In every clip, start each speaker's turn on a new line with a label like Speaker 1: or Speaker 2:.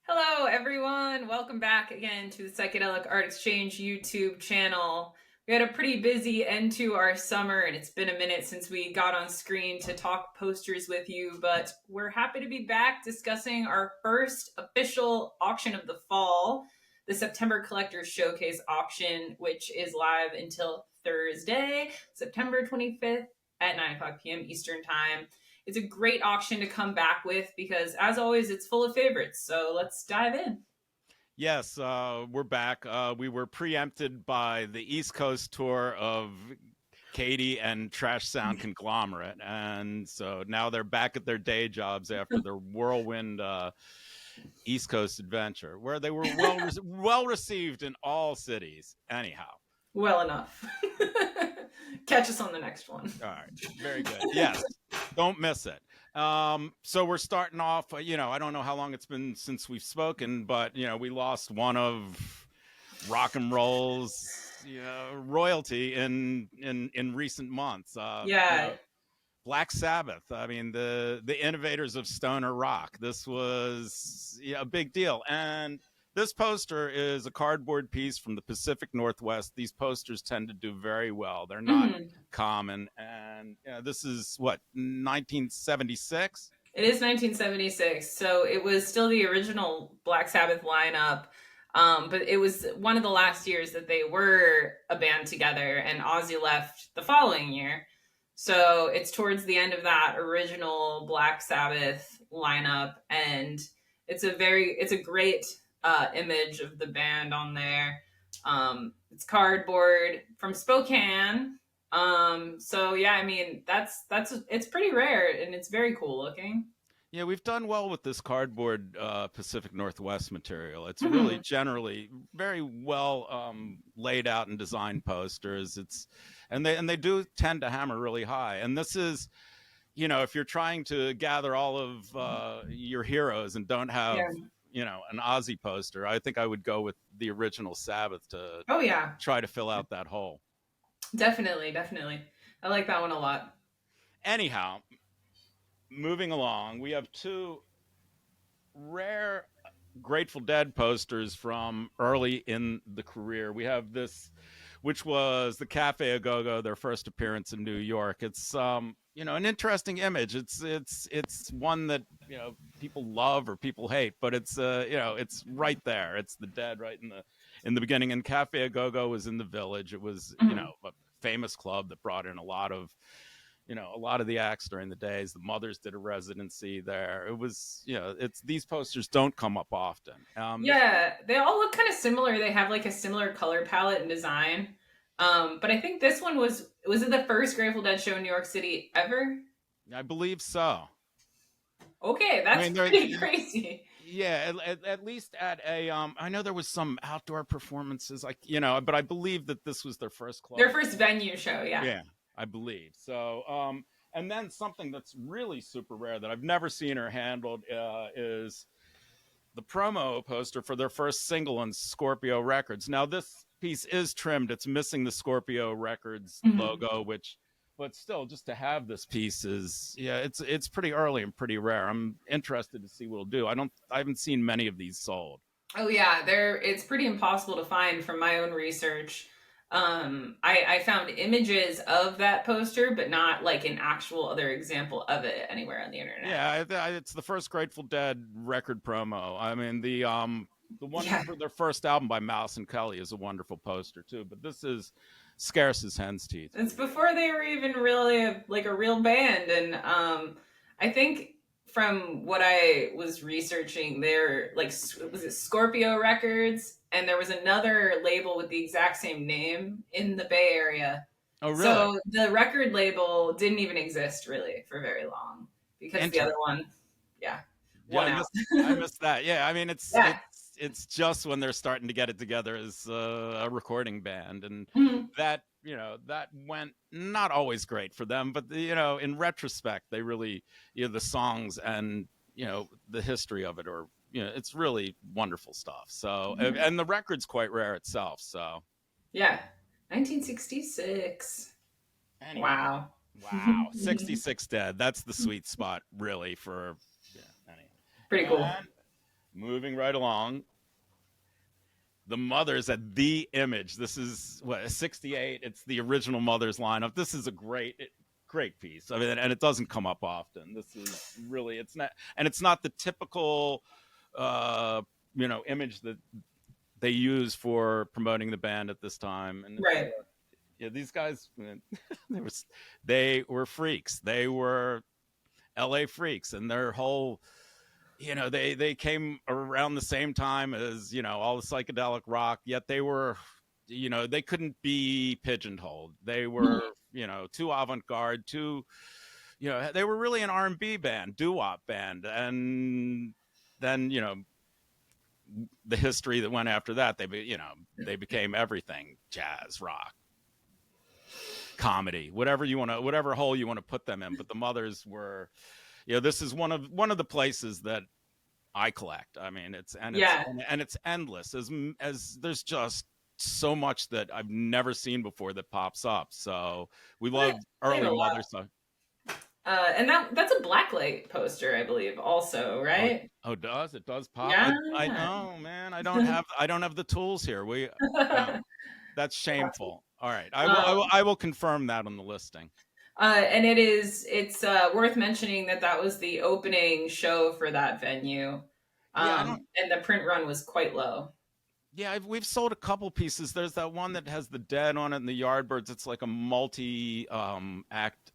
Speaker 1: Hello, everyone. Welcome back again to the Psychedelic Art Exchange YouTube channel. We had a pretty busy end to our summer, and it's been a minute since we got on screen to talk posters with you, but we're happy to be back discussing our first official auction of the fall, the September Collectors Showcase auction, which is live until Thursday, September 25th at 9 o'clock p.m. Eastern Time. It's a great auction to come back with because, as always, it's full of favorites. So let's dive in.
Speaker 2: Yes, we're back. We were preempted by the East Coast tour of Katy and Trash Sound Conglomerate, and so now they're back at their day jobs after their whirlwind East Coast adventure, where they were well received in all cities. Anyhow,
Speaker 1: Well enough. Catch us on the next one.
Speaker 2: all right, very good. Yes, don't miss it. So we're starting off. I don't know how long it's been since we've spoken, but we lost one of rock and roll's royalty in recent months.
Speaker 1: Yeah.
Speaker 2: Black Sabbath. I mean, the innovators of stoner rock. This was a big deal, and this poster is a cardboard piece from the Pacific Northwest. These posters tend to do very well. They're not common, and this is what, 1976.
Speaker 1: It is 1976, so it was still the original Black Sabbath lineup. But it was one of the last years that they were a band together, and Ozzy left the following year. So it's towards the end of that original Black Sabbath lineup, and it's a great image of the band on there. It's cardboard from Spokane. So yeah, I mean it's pretty rare and it's very cool looking.
Speaker 2: Yeah, we've done well with this cardboard Pacific Northwest material. It's really generally very well laid out and designed posters. And they do tend to hammer really high. And this is, if you're trying to gather all of your heroes and don't have an Ozzy poster, I think I would go with the original Sabbath to try to fill out that hole.
Speaker 1: Definitely. I like that one a lot.
Speaker 2: Anyhow, moving along, we have two rare Grateful Dead posters from early in the career. We have this, which was the Cafe A Go-Go, their first appearance in New York. It's an interesting image. It's one that people love or people hate, but it's right there. It's the Dead right in the beginning. And Cafe A Go-Go was in the Village. It was a famous club that brought in a lot of the acts during the days. The Mothers did a residency there. It was, these posters don't come up often.
Speaker 1: They all look kind of similar. They have like a similar color palette and design. But I think this one was it the first Grateful Dead show in New York City ever?
Speaker 2: I believe so.
Speaker 1: Okay, that's pretty crazy.
Speaker 2: Yeah, at least at a I know there was some outdoor performances, but I believe that this was their first club.
Speaker 1: Their first venue show, yeah.
Speaker 2: Yeah, I believe. So, and then something that's really super rare that I've never seen or handled is the promo poster for their first single on Scorpio Records. Now, this piece is trimmed. It's missing the Scorpio Records logo, but still, just to have this piece is, it's pretty early and pretty rare. I'm interested to see what it'll do. I haven't seen many of these sold.
Speaker 1: Oh yeah, it's pretty impossible to find from my own research. I found images of that poster, but not like an actual other example of it anywhere on the internet.
Speaker 2: Yeah, it's the first Grateful Dead record promo. I mean, the one for their first album by Mouse and Kelly is a wonderful poster too, but this is scarce as hen's teeth.
Speaker 1: It's before they were even really a real band, and I think from what I was researching, they're was it Scorpio Records, and there was another label with the exact same name in the Bay Area.
Speaker 2: Oh, really?
Speaker 1: So the record label didn't even exist really for very long because the other one,
Speaker 2: I missed that. Yeah, I mean it's just when they're starting to get it together as a recording band, and that went not always great for them, but in retrospect they really the songs and the history of it, or it's really wonderful stuff. So and the record's quite rare itself. So
Speaker 1: 1966.
Speaker 2: Anyway,
Speaker 1: wow
Speaker 2: 66 Dead. That's the sweet spot really for anyway.
Speaker 1: Pretty cool.
Speaker 2: moving right along. The Mothers at the Image. This is what, 68. It's the original Mothers lineup. This is a great piece. I mean, and it doesn't come up often. This is really, it's not, and it's not the typical, image that they use for promoting the band at this time. And it's,
Speaker 1: Right.
Speaker 2: yeah, these guys, they were freaks. They were LA freaks, and their whole, they came around the same time as, all the psychedelic rock, yet they were, they couldn't be pigeonholed. They were, too avant-garde, too, they were really an R&B band, doo-wop band. And then, the history that went after that, they became everything: jazz, rock, comedy, whatever hole you want to put them in. But the Mothers were, this is one of the places that I collect. I mean, it's endless, as there's just so much that I've never seen before that pops up. So we love early Mother stuff.
Speaker 1: And that's a blacklight poster, I believe, also, right?
Speaker 2: It does pop.
Speaker 1: Yeah.
Speaker 2: I know, man. I don't have the tools here. That's shameful. All right, I will confirm that on the listing.
Speaker 1: And it's worth mentioning that was the opening show for that venue. And the print run was quite low.
Speaker 2: Yeah, we've sold a couple pieces. There's that one that has the Dead on it and the Yardbirds. It's like a multi act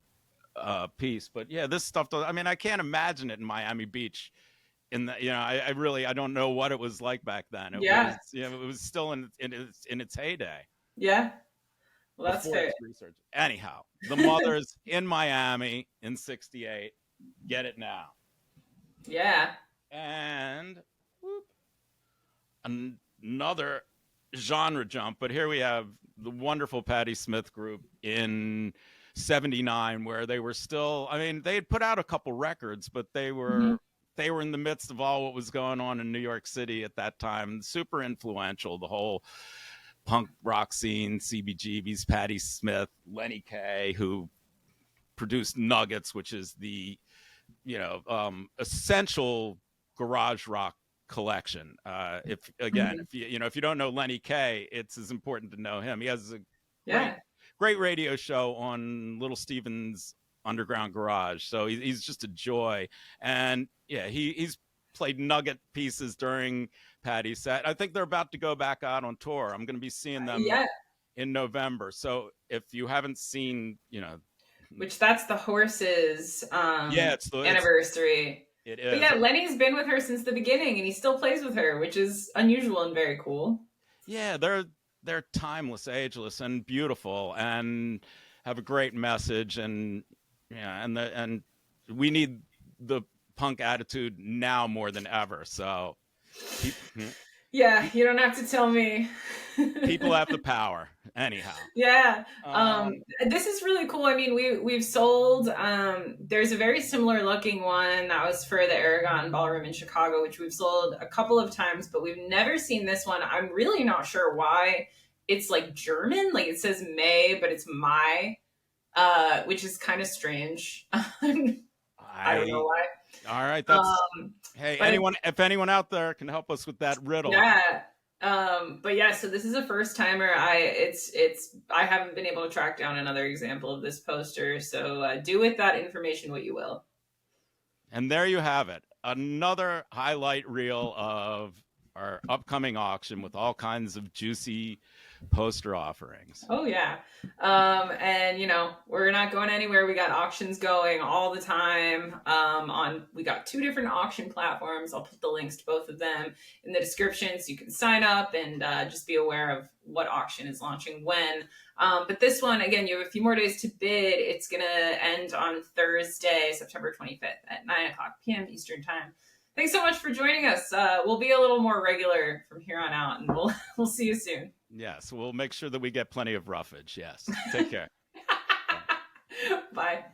Speaker 2: piece. But yeah, this stuff, I mean, I can't imagine it in Miami Beach. I don't know what it was like back then. It was still in its heyday.
Speaker 1: Yeah. Well, that's fair.
Speaker 2: Research. Anyhow, the Mothers in Miami in 68. Get it now.
Speaker 1: Yeah.
Speaker 2: And another genre jump, but here we have the wonderful Patti Smith group in 79, where they were still, I mean, they had put out a couple records, but they were in the midst of all what was going on in New York City at that time. Super influential, the whole punk rock scene, CBGB's, Patti Smith, Lenny Kaye, who produced Nuggets, which is the essential garage rock collection. If you don't know Lenny Kaye, it's as important to know him. He has a great radio show on Little Steven's Underground Garage, so he's just a joy. And yeah, he's played Nugget pieces during Patti's set. I think they're about to go back out on tour. I'm going to be seeing them in November. So if you haven't seen,
Speaker 1: which that's the Horses anniversary.
Speaker 2: It is.
Speaker 1: But yeah, Lenny's been with her since the beginning, and he still plays with her, which is unusual and very cool.
Speaker 2: Yeah, they're timeless, ageless, and beautiful, and have a great message. And and we need the punk attitude now more than ever. So
Speaker 1: yeah, you don't have to tell me.
Speaker 2: People have the power. Anyhow.
Speaker 1: Yeah. This is really cool. I mean, we've sold, there's a very similar looking one that was for the Aragon Ballroom in Chicago, which we've sold a couple of times, but we've never seen this one. I'm really not sure why. It's like German, like it says May, but it's Mai, which is kind of strange. I don't know why.
Speaker 2: All right. That's, hey, if anyone out there can help us with that riddle.
Speaker 1: Yeah. But yeah, so this is a first timer. I haven't been able to track down another example of this poster. So do with that information what you will.
Speaker 2: And there you have it. Another highlight reel of our upcoming auction with all kinds of juicy poster offerings.
Speaker 1: Oh yeah. And we're not going anywhere. We got auctions going all the time. We got 2 different auction platforms. I'll put the links to both of them in the description so you can sign up and just be aware of what auction is launching when. But this one, again, you have a few more days to bid. It's gonna end on Thursday, September 25th at 9:00 p.m. Eastern time. Thanks so much for joining us. We'll be a little more regular from here on out, and we'll see you soon.
Speaker 2: Yes, we'll make sure that we get plenty of roughage. Yes. Take care.
Speaker 1: Bye.